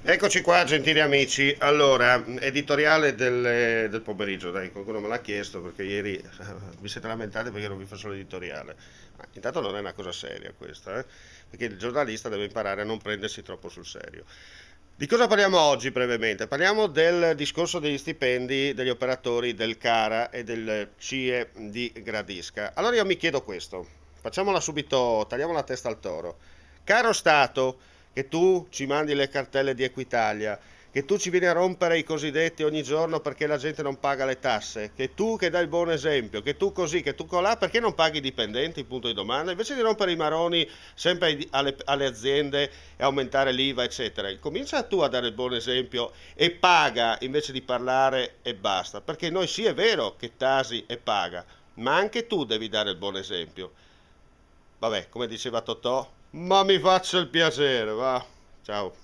Eccoci qua, gentili amici. Allora, editoriale del pomeriggio, dai, qualcuno me l'ha chiesto perché ieri vi siete lamentati perché non vi faccio l'editoriale. Ma intanto non è una cosa seria questa, perché il giornalista deve imparare a non prendersi troppo sul serio. Di cosa parliamo oggi brevemente? Parliamo del discorso degli stipendi degli operatori del CARA e del CIE di Gradisca. Allora io mi chiedo questo, facciamola subito, tagliamo la testa al toro. Caro Stato, che tu ci mandi le cartelle di Equitalia, che tu ci vieni a rompere i cosiddetti ogni giorno perché la gente non paga le tasse, che tu che dai il buon esempio, che tu così, che tu colà, perché non paghi i dipendenti? Punto di domanda. Invece di rompere i maroni sempre alle aziende e aumentare l'IVA, eccetera, comincia tu a dare il buon esempio e paga invece di parlare e basta. Perché noi sì è vero che tasi e paga, ma anche tu devi dare il buon esempio. Vabbè, come diceva Totò, ma mi faccia il piacere, va. Ciao.